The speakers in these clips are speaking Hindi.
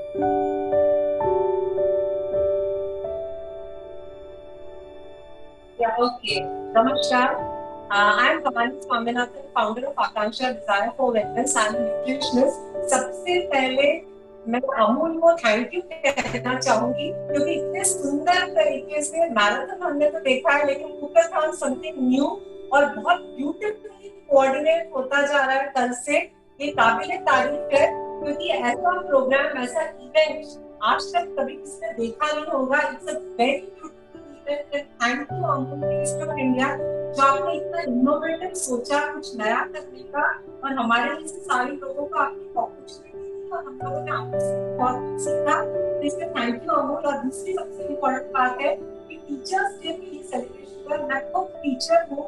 Yeah, okay. Namaskar. I am Kamani Swaminathan, founder of Akanksha Desire for Wellness and nutritionist. सबसे पहले मैं अमूल को थैंक यू कहना चाहूंगी क्योंकि इतने सुंदर तरीके से मैराथन हमने तो देखा है, लेकिन कुकरथॉन समथिंग न्यू और बहुत ब्यूटीफुली कोऑर्डिनेट होता जा रहा है कल से। ये काबिले तारीफ है क्योंकि ऐसा प्रोग्राम, ऐसा इवेंट आज तक कभी किसी ने देखा नहीं होगा। It's a very thank you Amul minister of India, जो आपने इतना इनोवेटिव सोचा कुछ नया करने का और हमारे जैसे सारे लोगों को आपकी अपॉर्चुनिटी दी और हम लोगों ने आपसे बहुत कुछ सीखा। तो इसमें थैंक यू अमूल। और दूसरी सबसे इम्पोर्टेंट बात है कि टीचर्स डे की ये सेलिब्रेशन पर मैं खुद टीचर हूँ,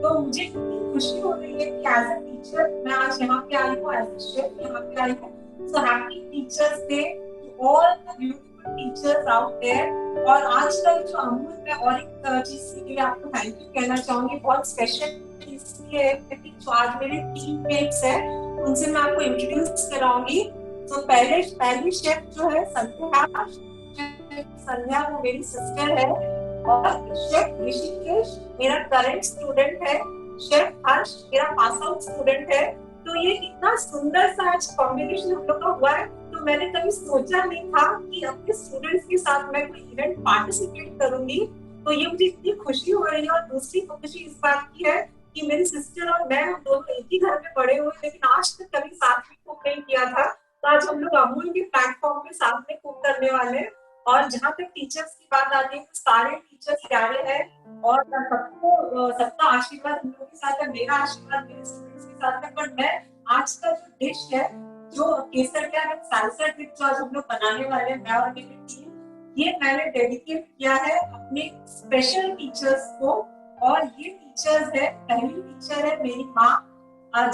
तो मुझे इतनी खुशी हो रही है कि एज अ टीचर मैं आज यहाँ पे आई हूँ, एज अ शेफ यहाँ पे आई हूँ। So happy teachers day to all the beautiful teachers out there. और आज कल जो अमूल, मैं और एक चीज के लिए आपको थैंक यू कहना चाहूंगी, बहुत स्पेशल इसलिए है कि जो आज मेरे टीममेट्स हैं उनसे मैं आपको इंट्रोड्यूस कराऊंगी। तो पहली शेफ जो है संध्या, संध्या वो मेरी सिस्टर है। और शेफ ऋषिकेश मेरा करंट स्टूडेंट है। शेफ हर्ष मेरा पास आउट स्टूडेंट है। तो ये इतना सुंदर सा आज कॉम्बिनेशन हम लोग का हुआ है। तो मैंने कभी सोचा नहीं था कि अपने स्टूडेंट्स के साथ मैं कोई इवेंट पार्टिसिपेट करूंगी। तो ये मुझे इतनी खुशी हो रही है। और दूसरी खुशी इस बात की है कि मेरी सिस्टर और मैं, हम दोनों एक ही घर में बड़े हुए, लेकिन आज तक कभी साथ में कुक नहीं किया था। तो आज हम लोग अमूल के प्लेटफॉर्म पे साथ में कुक करने वाले हैं। और जहाँ तक टीचर्स की बात आती है तो सारे टीचर्स प्यारे हैं और सबको सबका आशीर्वाद हम लोगों के साथ है, मेरा आशीर्वाद मेरे स्टूडेंट्स के साथ है। पर मैं आज का जो डिश है, जो केसर का सालसा डिश जो आज हम लोग बनाने वाले हैं, मैं और मेरी टीम, ये मैंने डेडिकेट किया है अपने स्पेशल टीचर्स को। और ये टीचर्स है, पहली टीचर है मेरी माँ,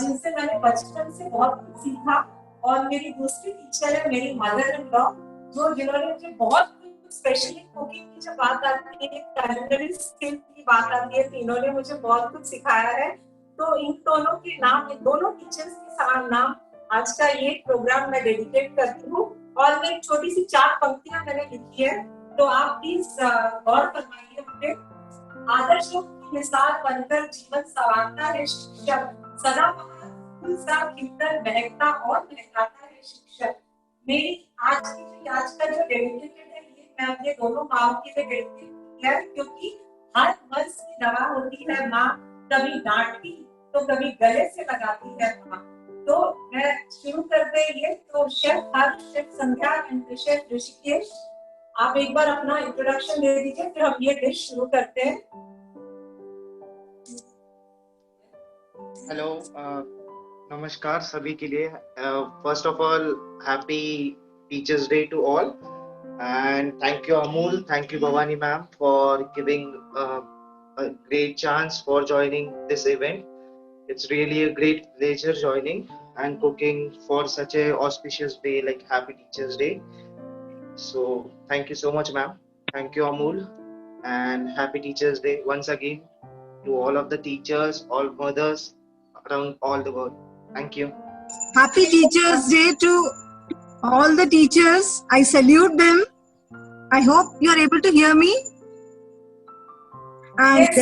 जिनसे मैंने बचपन से बहुत कुछ सीखा। और मेरी दूसरी टीचर है मेरी मदर इन लॉ, जिन्होंने मुझे बहुत कुछ, स्पेशली कुकिंग की जब बात आती है, culinary स्किल की बात आती है, तो इन्होंने मुझे बहुत कुछ सिखाया है। तो इन दोनों के नाम, इन दोनों टीचर्स के नाम आज का ये प्रोग्राम मैं डेडिकेट करती हूँ। और मैं एक छोटी सी 4 पंक्तियां मैंने लिखी है, तो आप प्लीज गौर फरमाइए मुझे। आदर्शों की मिसाल बनकर जीवन संवारता है शिक्षक, सदा फूल सा खिलकर महकता और महकाता है शिक्षक। मेरी आज का जो डेडिकेटेड है, ये मैं अपने दोनों माँ के लिए डेडिकेट किया है, क्योंकि हर मर्ज की दवा होती है माँ, कभी डांटती तो कभी गले से लगाती है माँ। तो मैं शुरू करते हैं। तो chef Harsh, chef Sandhya and chef Rishikesh, आप एक बार अपना इंट्रोडक्शन दे दीजिए, फिर हम ये डिश शुरू करते हैं। हेलो, नमस्कार सभी के लिए। First of all happy teachers day to all and thank you Amul, thank you Bhavani ma'am for giving a great chance for joining this event. It's really a great pleasure joining and cooking for such a auspicious day like Happy Teachers Day. So thank you so much ma'am, thank you Amul, and Happy Teachers Day once again to all of the teachers, all mothers around all the world. Thank you. Happy Teachers Day to all the teachers. I salute them. I hope you are able to hear me. And Yes.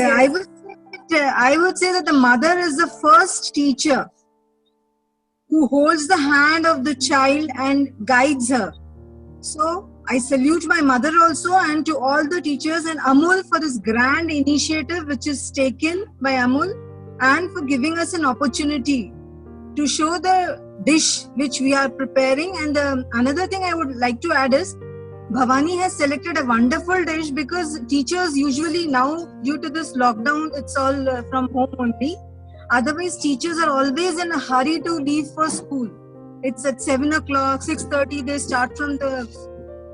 I would say that the mother is the first teacher who holds the hand of the child and guides her. So I salute my mother also, and to all the teachers and Amul for this grand initiative which is taken by Amul, and for giving us an opportunity to show the dish which we are preparing. And another thing I would like to add is Bhavani has selected a wonderful dish, because teachers usually now, due to this lockdown, it's all from home only. Otherwise teachers are always in a hurry to leave for school. It's at 7 o'clock, 6:30 they start from the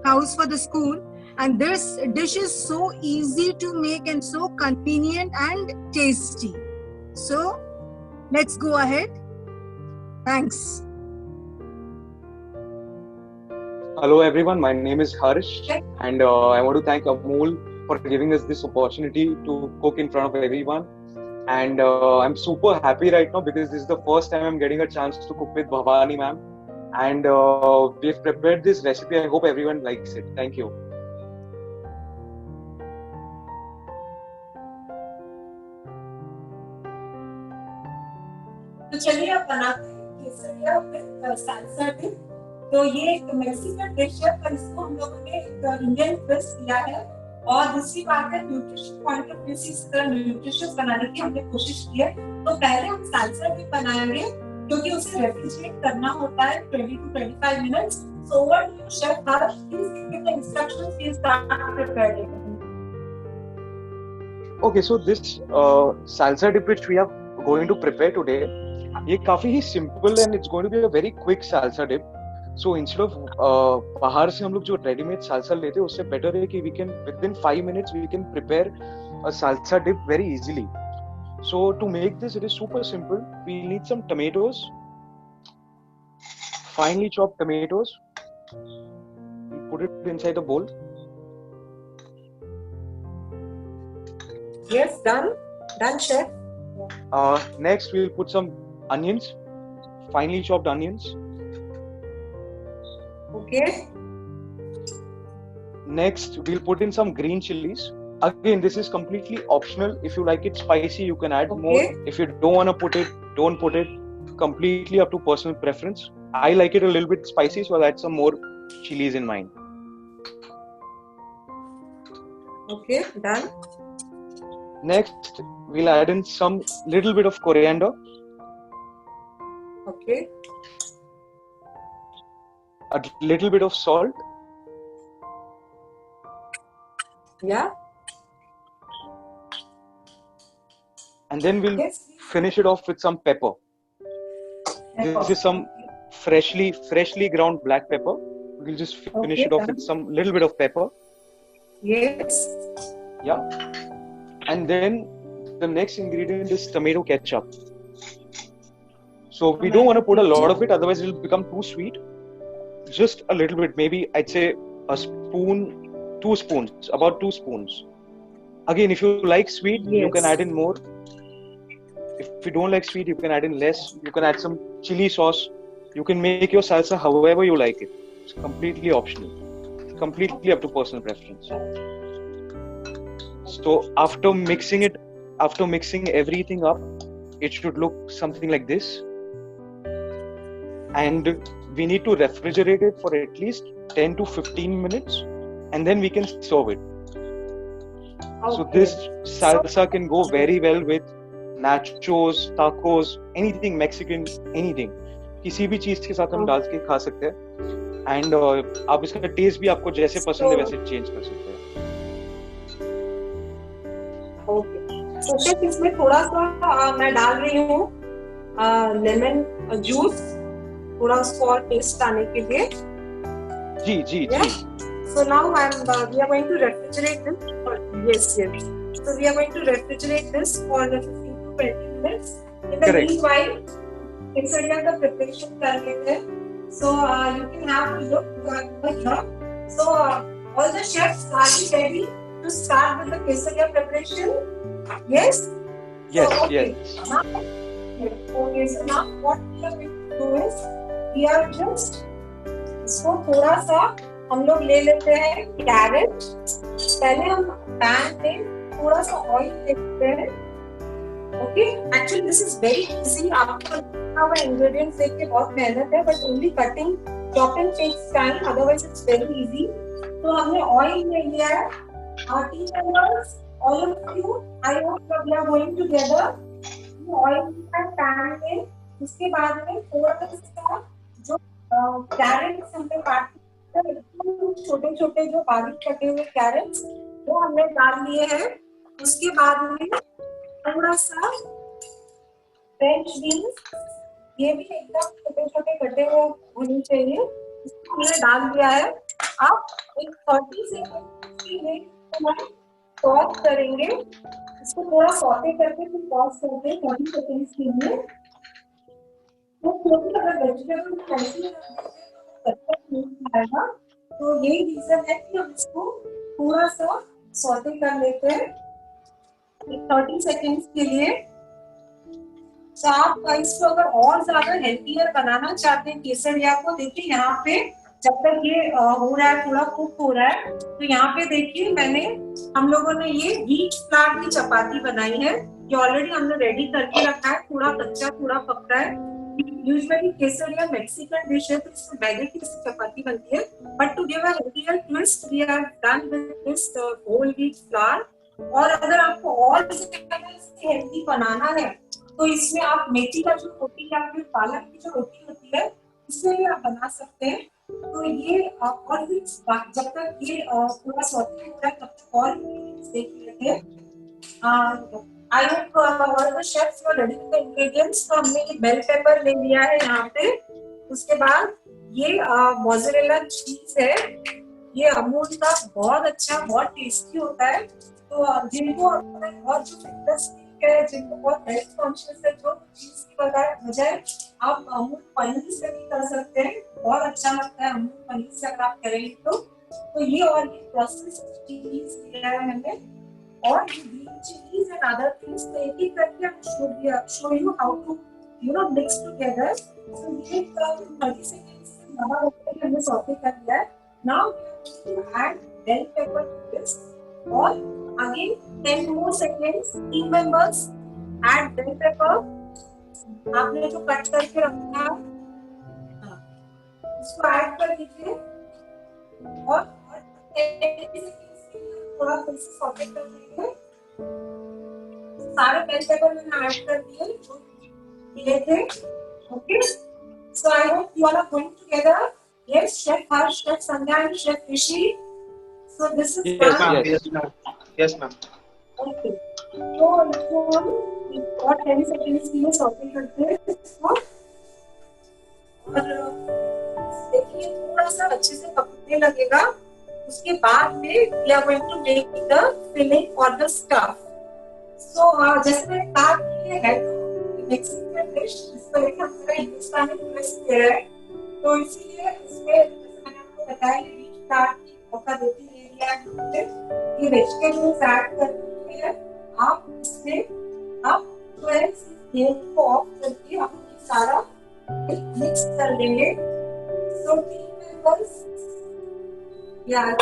house for the school. And this dish is so easy to make and so convenient and tasty. So let's go ahead. Thanks. Hello everyone, my name is Harsh, and I want to thank Amul for giving us this opportunity to cook in front of everyone. And I'm super happy right now because this is the first time I'm getting a chance to cook with Bhavani ma'am. and we've prepared this recipe. I hope everyone likes it. Thank you. तो चलिए अब बनाते हैं केसरिया विद सैलसा डिप। तो ये एक मेक्सिकन डिश है, पर इसको हम लोगों ने एक इंडियन ट्विस्ट दिया है। और दूसरी बात है, न्यूट्रिशन पॉइंट ऑफ व्यू से इस तरह न्यूट्रिशियस बनाने की हमने कोशिश की है। तो पहले हम सैलसा डिप बनाएंगे, क्योंकि उसे रेफ्रिजरेट करना होता है 20 to 25 minutes. So over to you, Chef Harsh. Please give the instructions. Please start preparing. Okay, so this salsa dip which we are going to prepare today, ये काफी ही simple and it's going to be a very quick salsa dip. So instead of बाहर से हम लोग जो ready-made salsa लेते हैं, उससे better है कि we can within 5 minutes we can prepare a salsa dip very easily. So to make this, it is super simple. We need some tomatoes, finely chopped tomatoes. We put it inside the bowl. Yes, done, chef. Next, we'll put some onions, finely chopped onions. Okay. Next, we'll put in some green chilies. Again, this is completely optional. If you like it spicy, you can add more. If you don't want to put it, don't put it. Completely up to personal preference. I like it a little bit spicy, so I'll add some more chilies in mine. Okay, done. Next, we'll add in some little bit of coriander. Okay. A little bit of salt. Yeah. And then we'll finish it off with some pepper. This is some freshly ground black pepper. We'll just finish it off with some little bit of pepper. Yes. Yeah. And then the next ingredient is tomato ketchup. So we don't want to put a lot of it, otherwise it will become too sweet. Just a little bit, maybe I'd say a spoon, 2 spoons, about 2 spoons. Again, if you like sweet, you can add in more. If you don't like sweet, you can add in less. You can add some chili sauce. You can make your salsa however you like it. It's completely optional. It's completely up to personal preference. So after mixing everything up, it should look something like this. And we need to refrigerate it for at least 10 to 15 minutes. And then we can serve it. So this salsa can go very well with nachos, tacos, anything Mexican, anything. किसी भी चीज के साथ हम डाल के खा सकते हैं. And आप इसका टेस्ट भी आपको जैसे पसंद है वैसे चेंज कर सकते हैं. ओके. तो शेफ इसमें थोड़ा सा मैं डाल रही हूँ लेमन जूस, थोड़ा उसको और टेस्ट आने के लिए. जी जी जी. So now we are going to refrigerate this. Yes. So we are going to refrigerate this for 15 to 20 minutes. In the meanwhile, quesadilla का preparation कर लेते हैं. So you can have a look over here. So all the chefs, are you ready to start with the quesadilla preparation? Yes. Yes. So, okay. Yes. Okay. So now what we are going to do is we are just इसको थोड़ा सा हम लोग ले लेते हैं कैरेट. पहले हम पैन में थोड़ा सा ऑयल लेते हैं. Okay. Actually this is very easy. आपको इंग्रेडिएंट्स देख के बहुत मेहनत है, but only cutting chopping takes time, otherwise it's very easy. तो हमने ऑयल ले लिया है. Team members, all of you, I hope we are going together. Oil का पैन में, उसके बाद में थोड़ा सा जो कैरेट्स हमने काट छोटे छोटे जो बारीक कटे हुए कैरेट्स वो हमने डाल लिए हैं. उसके बाद में थोड़ा सा फ्रेंच बीन्स, ये भी एकदम छोटे छोटे कटे हुए होने चाहिए, इसको हमने डाल दिया है. आप एक 30 सेकंड के लिए पॉज करेंगे, इसको थोड़ा सॉटे करके फिर पॉज करते हैं 30 सेकंड के लिए. तो क्योंकि अगर वेजिटेबल स्पाइसी आएगा, तो यही रीजन है कि हम इसको थोड़ा सा सॉटे कर लेते हैं 30 सेकंड्स के लिए. तो आप इसको अगर और ज्यादा हेल्थियर बनाना चाहते हैं केसरिया को, देखिए यहाँ पे जब तक ये हो रहा है, थोड़ा कुक हो रहा है, तो यहाँ पे देखिए हम लोगों ने ये व्हीट फ्लावर की चपाती बनाई है। ये ऑलरेडी हमने रेडी करके रखा है, थोड़ा कच्चा थोड़ा पक्का है। यूजुअली केसरिया मैक्सिकन डिश है, तो इसमें मैदे की चपाती बनती है, but to give a healthier twist we have done with this whole wheat flour. और अगर आपको और हेल्दी बनाना है तो इसमें आप मेथी का जो रोटी या फिर पालक की जो रोटी होती है इससे भी आप बना सकते हैं। तो ये और भी जब तक ये पूरा सॉटे हो रहा है तब तक और देख लेते हैं। I hope all the chefs were ready with the ingredients. तो हमने ये बेल पेपर ले लिया है यहाँ पे, उसके बाद ये मोज़रेला चीज है, ये अमूल का बहुत अच्छा बहुत टेस्टी होता है। तो जिनको बहुत जो फिटनेस है, जिनको बहुत हेल्थ कॉन्शियस है, जो चीज की बजाय आप अमूल पनीर से भी कर सकते हैं, बहुत अच्छा लगता है अमूल पनीर से अगर आप करेंगे तो ये और ये प्रोसेस चीज लिया है मैंने, और green chillies and other things तो एक एक करके हम show you how to mix together. So ये 30 सेकंड्स से ज्यादा होता है, हमने सॉटे कर लिया है। Now add bell pepper to this, और again 10 more seconds, team members add bell pepper। आपने जो कट करके रखा है इसको ऐड कर दीजिए, और 10 seconds के लिए थोड़ा फिर से सॉटे कर देंगे। सारे बेल पेपर मैंने ऐड कर दिए जो मिले थे। Okay, so I hope you are going together. Yes, Chef Harsh, Chef Sandhya, and Chef Rishi. So this is Yes, done. ma'am. Yes, ma'am. Yes, ma'am. Okay. So इसको हम और 10 seconds के लिए सॉटे करते हैं इसको, और देखिए थोड़ा सा अच्छे से पकने लगेगा। उसके बाद में we are going to make the filling or the stuff. So जैसे मैंने कहा कि ये है मेक्सिकन डिश, इसको एक हमारा हिंदुस्तानी ट्विस्ट है, तो इसीलिए इसमें जैसे मैंने आपको बताया ये व्हीट फ्लावर की पका रोटी ले लिया है हमने, ये वेजिटेबल्स ऐड कर दिए हैं। आप इसमें आप जो है तेल को ऑफ करके आप ये सारा मिक्स कर लेंगे। सो टीम मेंबर्स, या done,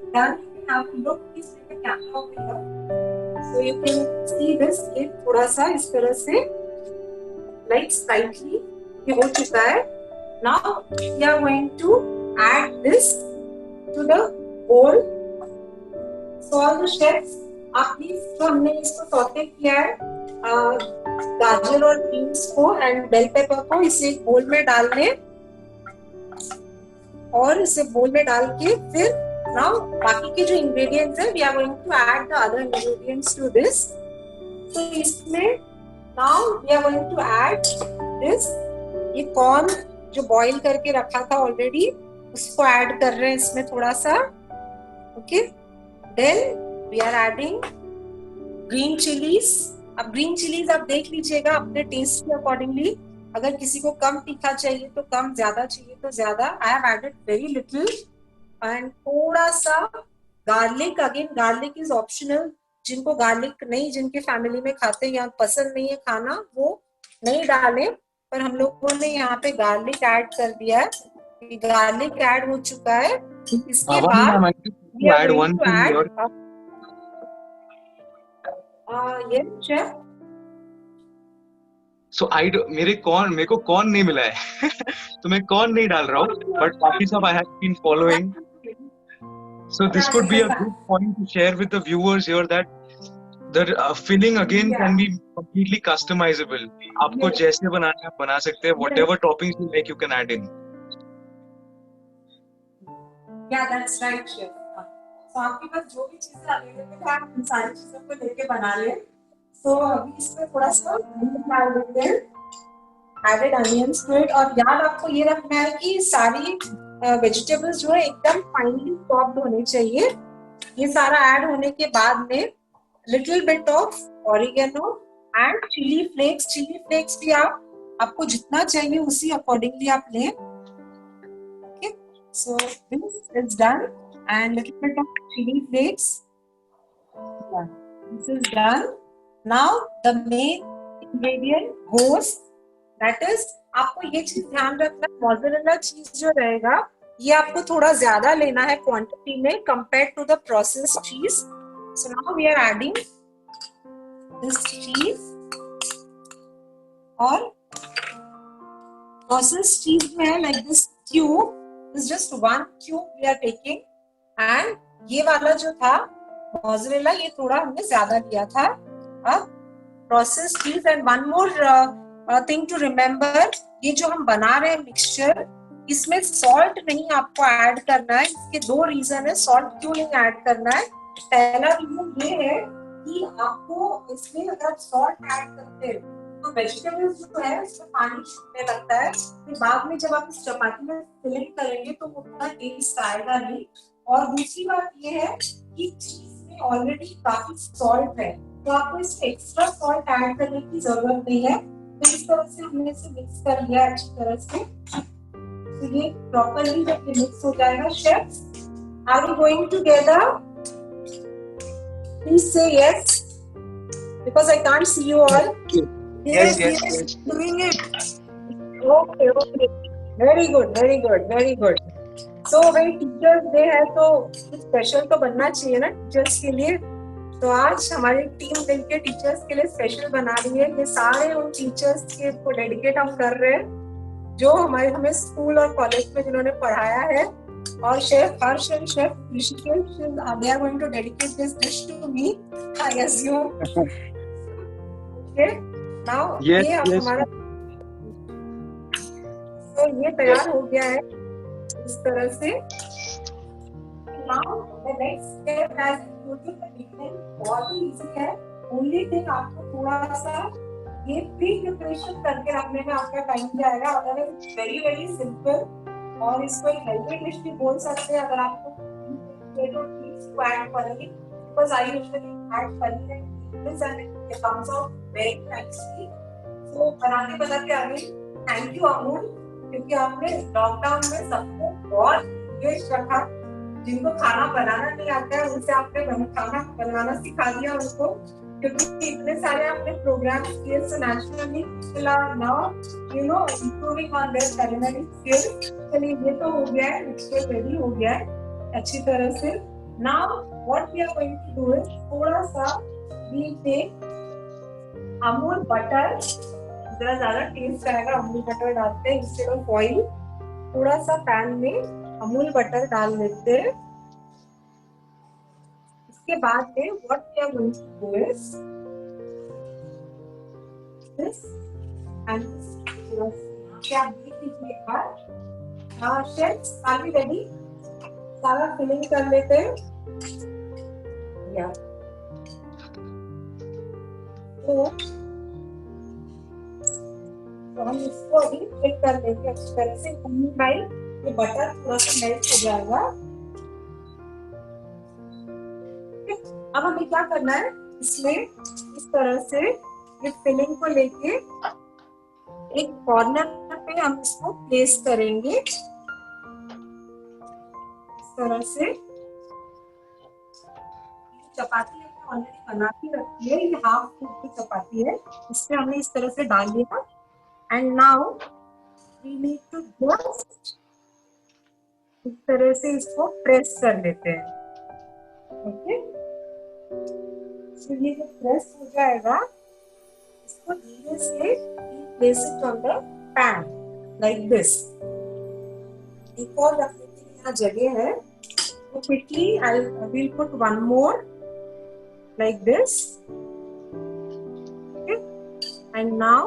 you can have look this the camera over here, so you can see this. ये थोड़ा सा इस तरह से लाइक स्लाइटली ये हो चुका है। Now we are going to add this to the bowl. So all the chefs, आप प्लीज जो हमने इसको सॉटे किया है गाजर और बीन्स को एंड बेल पेपर को इसे एक बोल में डाल लें, और इसे बोल में डाल के फिर नाउ बाकी के जो इंग्रेडिएंट्स है we are going to add the other ingredients to this. तो इसमें now we are going to add this, ये कॉर्न जो बॉईल करके रखा था ऑलरेडी उसको ऐड कर रहे हैं इसमें थोड़ा सा। Okay, then we are adding green chillies. अब ग्रीन चिलीज आप देख लीजिएगा अपने टेस्ट के अकॉर्डिंगली, अगर किसी को कम तीखा चाहिए तो कम, ज्यादा चाहिए तो ज्यादा। I have added very little, and थोड़ा सा garlic. Again garlic is optional, जिनको गार्लिक नहीं, जिनके फैमिली में खाते हैं या पसंद नहीं है खाना वो नहीं डालें, पर हम लोगों ने यहाँ पे गार्लिक ऐड कर दिया है, गार्लिक ऐड हो चुका है। इसके बाद add one thing here. ये शेफ, So मेरे को कॉर्न नहीं मिला है तो मैं कॉर्न नहीं डाल रहा हूँ, बट बाकी सब I have been following. So this could be a good point to share with the viewers here that the filling again can be completely customizable. आपको जैसे बनाना है बना सकते हैं. Whatever toppings you make, you can add in. Yeah, that's right, chef. So आपके पास जो भी चीजें अवेलेबल है आप इन सारी चीजों को लेके बना ले। तो अभी इसमें थोड़ा सा अनियन डाल देते हैं, एडेड अनियंस टू इट। और याद आपको ये रखना है कि सारी वेजिटेबल्स जो है एकदम फाइनली चॉप्ड होनी चाहिए। ये सारा ऐड होने के बाद में little bit of oregano and chilli flakes. Chilli flakes भी आपको जितना चाहिए उसी अकॉर्डिंगली आप लें। Okay, so this is done, and little bit of chili flakes. Yeah, this is done. Now the main ingredient goes, that is, आपको ये चीज ध्यान रखना, मोज़रेला चीज जो रहेगा ये आपको थोड़ा ज्यादा लेना है क्वांटिटी में compared to the processed cheese. So now we are adding this cheese, और processed cheese जो है like this cube is just one cube we are taking, and ये वाला जो था मोज़रेला ये थोड़ा हमने ज्यादा लिया था. अब processed cheese, and one more thing to remember, ये जो हम बना रहे हैं मिक्सचर, इसमें सॉल्ट नहीं आपको ऐड करना है. इसके दो रीजन है सॉल्ट क्यों नहीं ऐड करना है. पहला रीजन ये है कि आपको इसमें अगर सॉल्ट ऐड करते हैं तो वेजिटेबल्स जो है उसमें पानी छूटने लगता है, फिर बाद में जब आप इस चपाती में फिलिंग करेंगे तो वो उतना टेस्ट आएगा नहीं. और दूसरी बात ये है कि चीज में ऑलरेडी काफी सॉल्ट है, तो आपको इसमें एक्स्ट्रा सॉल्ट ऐड करने की जरूरत नहीं है. तो इस तरह से हमने इसे मिक्स कर लिया अच्छी तरह से. तो ये प्रॉपर्ली जब ये मिक्स हो जाएगा, chefs are we going together? Please say yes, because I can't see you all. Yes, yes. Doing it. Okay, okay. Very good, very good, very good. So भाई टीचर्स डे है तो कुछ स्पेशल तो बनना चाहिए ना टीचर्स के लिए. तो आज हमारी टीम मिलके टीचर्स के लिए स्पेशल बना रही है. ये सारे उन टीचर्स के को डेडिकेट हम कर रहे हैं जो हमें स्कूल और कॉलेज में जिन्होंने पढ़ाया है. और chef Harsh and chef Rishikesh, they are going to dedicate this dish to me, I assume. Okay. Now Yes, ये yes. हमारा तो ये तैयार हो गया है इस तरह से. Now the next step as you बहुत ही easy है. Only thing आपको थोड़ा सा ये प्री प्रिपरेशन करके रखने में आपका टाइम जाएगा. अदरवाइज वेरी वेरी सिंपल, और इसको एक हेल्दी डिश भी बोल सकते हैं अगर आपको पोटैटो चिप्स को add paneer, because I usually add paneer and it comes out very nicely. तो बनाते आ गई. थैंक यू अमूल, क्योंकि आपने लॉकडाउन में सबको बहुत इंगेज रखा. जिनको खाना बनाना नहीं आता है उनसे आपने खाना बनाना सिखा दिया उनको, क्योंकि इतने सारे आपने प्रोग्राम्स किए. So naturally people are now improving on their culinary skills. चलिए ये तो हो गया है, मिक्सचर रेडी हो गया है अच्छी तरह से. Now what we are going to do is थोड़ा सा वी टेक अमूल बटर. जरा ज्यादा टेस्ट आएगा अमूल बटर डालते हैं इंस्टेड ऑफ ऑयल. थोड़ा सा पैन में अमूल बटर डाल लेते हैं. इसके बाद में what we are going to do is this and क्या आप देख लीजिए एक बार. Chefs are we ready? सारा फिलिंग कर लेते हैं. या तो हम इसको अभी चेक कर लेंगे अच्छी तरह से. ये बटर थोड़ा सा मेल्ट हो जाएगा. अब हमें क्या करना है, इसमें इस तरह से ये फिलिंग को लेके एक कॉर्नर पे हम इसको प्लेस करेंगे इस तरह से. चपाती हमने ऑलरेडी बना के रखी है, ये हाफ फुट की चपाती है, इसमें हमने इस तरह से डाल दिया. And now we need to just इस तरह से इसको प्रेस कर लेते हैं. ओके, तो ये जब प्रेस हो जाएगा इसको धीरे से place it on the pan like this. एक और रखने के लिए यहाँ जगह है, तो quickly I will put one more like this. Okay, and now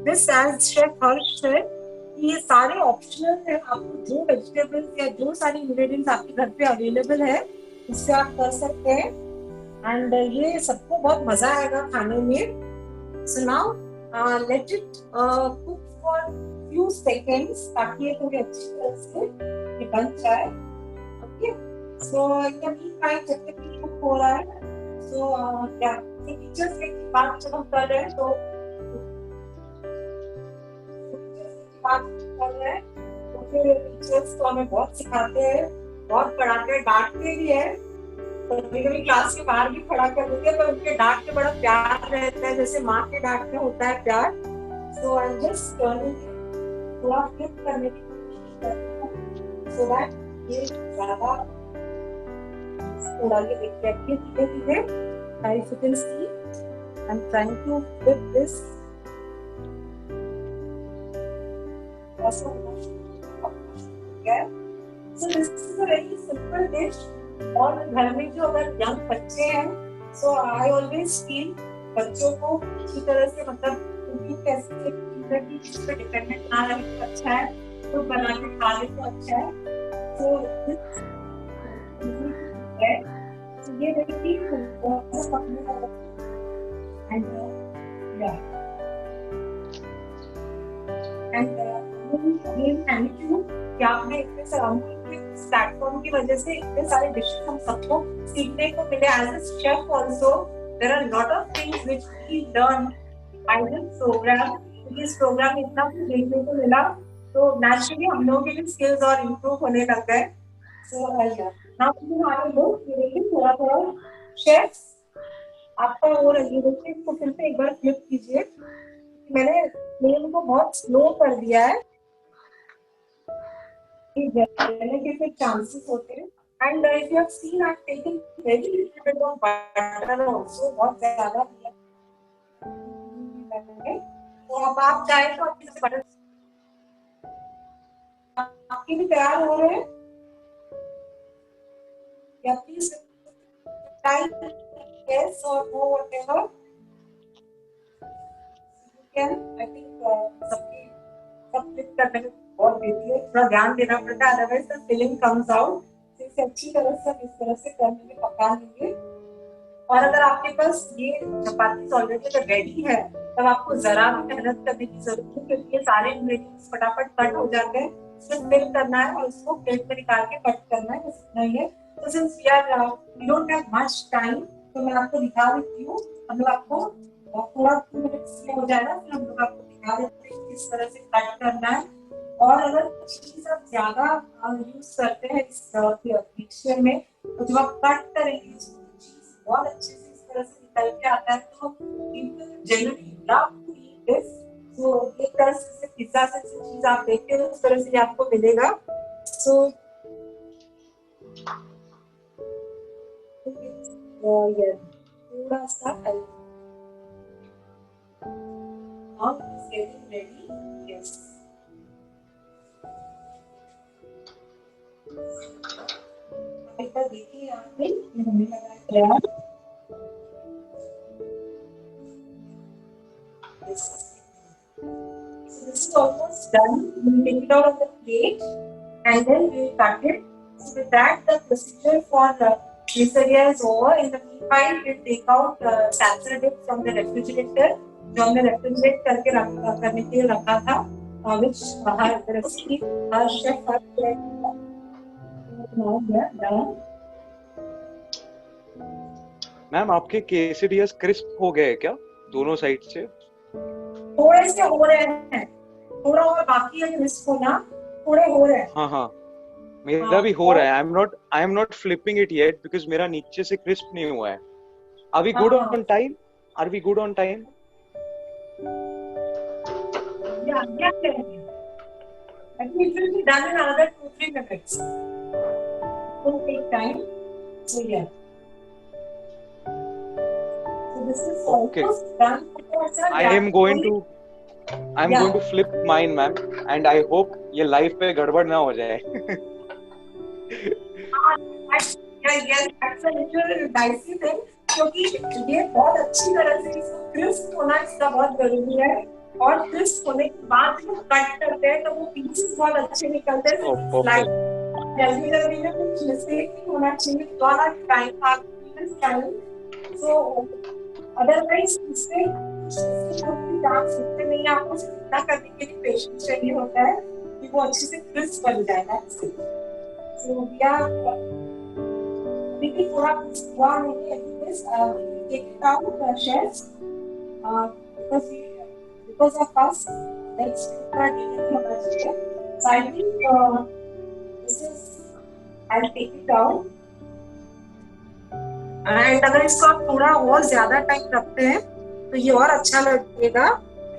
this as Chef Harsh said, ये सारे ऑप्शनल है. आपको जो वेजिटेबल्स या जो सारी इंग्रेडिएंट्स आपके घर पे अवेलेबल है उससे आप कर सकते हैं. एंड ये सबको बहुत मजा आएगा खाने में. So now let it cook for few seconds ताकि ये थोड़ी अच्छी तरह से ये बन जाए. Okay, so in the meantime जब तक ये कुक हो रहा है, so yeah, टीचर्स की बात जब हम कर रहे हैं तो फिर टीचर्स तो हमें बहुत सिखाते हैं, बहुत पढ़ाते हैं, डांटते भी है. कभी क्लास के बाहर भी खड़ा कर देते हैं, पर उनके डांट में बड़ा प्यार रहता है, जैसे माँ के डांट में होता है प्यार. So I'm just turning थोड़ा फ्लिप करने की कोशिश करती हूँ, so that ये ज़्यादा थोड़ा ये देखिए रखिए धीरे-धीरे. If you can see, I'm trying to flip this. Also, okay. So this is a very simple dish. और घर में जो अगर यंग बच्चे हैं, so I always feel बच्चों को अच्छी तरह से मतलब कुकिंग कैसे की इस पे डिपेंडेंट ना रहे तो अच्छा है, तो बना के खा ले तो अच्छा है. So ये देखिए and again thank you कि आपने इतने सराउंडिंग इस प्लेटफॉर्म की वजह से इतने सारे डिशेस हम सबको सीखने को मिले. As a chef also there are lot of things which we learn by this program. इस प्रोग्राम में इतना कुछ देखने को मिला, तो नेचुरली हम लोगों के भी स्किल्स और इम्प्रूव होने लग गए. सो नाउ हमारे लोग ये देखिए थोड़ा थोड़ा शेफ आपका हो रही है. देखिए इसको फिर से एक बार फ्लिप कीजिए. मैंने फ्लेम को बहुत स्लो कर दिया है, जलने के फिर चांसेस होते हैं. And if you have seen I have taken very little bit of butter also, बहुत ज्यादा दिया है. तो अब आप चाहे तो आपके बटर आपके भी तैयार हो रहे हैं या प्लीज टाइप यस और know whatever can. I think सबकी सब क्लिक करने में बहुत देती है, थोड़ा ध्यान देना पड़ता है, otherwise the filling comes out. इसे अच्छी तरह से इस तरह से करने में पका लेंगे. और अगर आपके पास ये चपाती ऑलरेडी रेडी है, तब आपको जरा भी मेहनत करने की जरूरत नहीं, क्योंकि ये सारे इंग्रेडिएंट्स फटाफट कट हो जाते हैं. सिर्फ फिल करना है और उसको प्लेट में निकाल के कट करना है, बस इतना ही है. तो since we don't have much time, तो मैं आपको दिखा देती हूँ. हम लोग आपको थोड़ा 2 मिनट्स में हो जाएगा, फिर हम लोग आपको दिखा देते हैं किस तरह से कट करना है. और अगर चीज आप ज्यादा यूज करते हैं इस मिक्सचर में, तो जब आप कट करेंगे चीज बहुत अच्छे से इस तरह से निकल के आता है, तो people generally love to eat this. So ये तरह से पिज्जा से चीज आप देखते हो उस तरह से आपको मिलेगा. सो थोड़ा सा now it is getting ready. Yes. एक बार देखिए यहाँ पे हमने लगाया. Yes. So this is almost done. We will take it out of the plate and then we will cut it. So with that, the procedure for quesadilla is over. In the meanwhile, we will take out salsa dip from the refrigerator. जो हमने रेफ्रिजरेट करके करने के लिए रखा था, which the recipe our chef has done. Ma'am आपके quesadillas क्रिस्प हो गए क्या दोनों साइड से? थोड़े से हो रहे हैं, थोड़ा और बाकी है क्रिस्प होना, थोड़े हो रहे हैं. हाँ मेरा भी हो रहा है. I am not flipping it yet because मेरा नीचे से क्रिस्प नहीं हुआ है. Are we good on time? Are we good on time? Yeah. I think it will be done in another 2-3 minutes. It will take time. So yeah. So this is almost done. I am going to flip mine, ma'am, and I hope ये life पे गड़बड़ ना हो जाए. Yes, that's a little dicey thing. क्योंकि ये बहुत अच्छी तरह से इसको क्रिस्प होना इसका बहुत जरूरी है. और क्रिस्प होने के बाद जब कट करते हैं तो वो पीसेस बहुत अच्छे निकलते हैं. जल्दी में कुछ मिस्टेक नहीं होना चाहिए. थोड़ा टाइम आप सो अदरवाइज इससे आप सीखते नहीं, आपको इतना करने के लिए पेशेंस चाहिए होता है कि वो अच्छे से क्रिस्प बन जाएगा. सो देखिए थोड़ा हुआ नहीं है. Take it out, chefs, because of us, let's start taking it out. So I think this is, I'll take it out. And अगर इसको आप थोड़ा और ज्यादा टाइम रखते हैं तो ये और अच्छा लगेगा,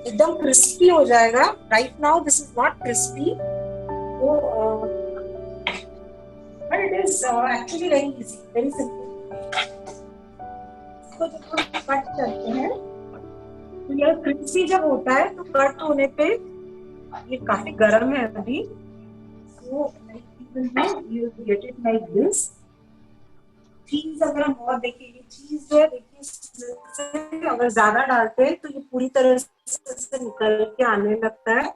एकदम क्रिस्पी हो जाएगा. Right now this is not crispy, तो but it is actually very easy, very simple. इसको जब हम कट करते हैं तो ये क्रिस्पी जब होता है तो कट होने पे ये काफी गर्म है अभी, so you get it like this. चीज अगर हम और देखिए, ये चीज जो है देखिए, अगर ज्यादा डालते हैं तो ये पूरी तरह से निकल के आने लगता है.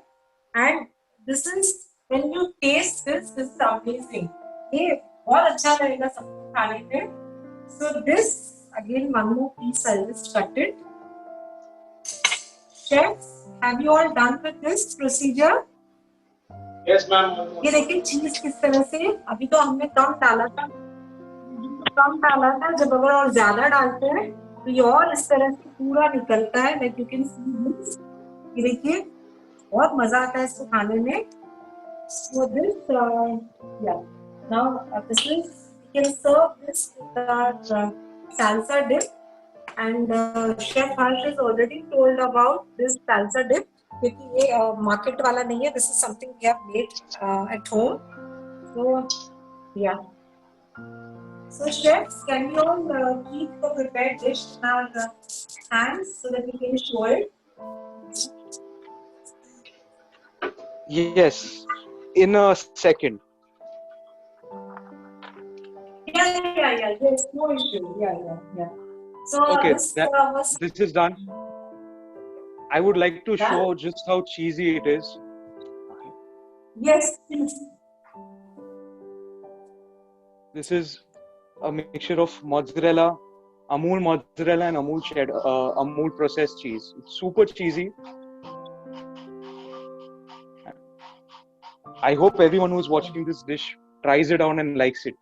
And this is when you taste this is amazing. ये बहुत अच्छा लगेगा सबको खाने में. So this again one more piece I just cut it. Chefs, have you all done with this procedure? Yes, ma'am. ये देखिए चीज किस तरह से, अभी तो हमने कम डाला था, जब अगर और ज्यादा डालते हैं तो ये और इस तरह से पूरा निकलता है. Like you can see this, ये देखिए बहुत मजा आता है इसको खाने में. सो दिस या now this is, you can serve this with salsa dip. And Chef Harsh has already told about this salsa dip, क्योंकि ये मार्केट वाला नहीं है. This is something we have made at home. So yeah, so chefs, can you all keep the prepared dish in our hands so that we can show it? Yes, in a second. Yeah. Yes, no issue. Yeah. So Okay, this this is done. I would like to Done? show just how cheesy it is. yes, please. This is a mixture of mozzarella, Amul mozzarella and Amul cheddar, Amul processed cheese. It's super cheesy. I hope everyone who's watching this dish tries it out and likes it.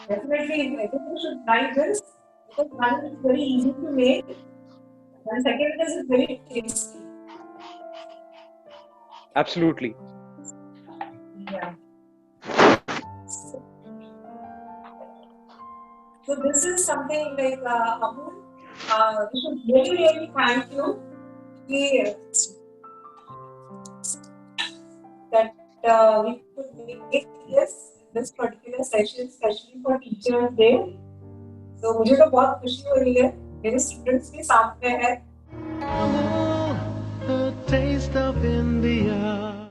Definitely, I think you should try this, because one is very easy to make, and second is very tasty. Absolutely. Yeah. So this is something like Amul. We should really thank you that we could make this particular session especially for Teachers Day. So मुझे तो बहुत खुशी हो रही है, मेरे स्टूडेंट्स भी साथ में हैं. The taste of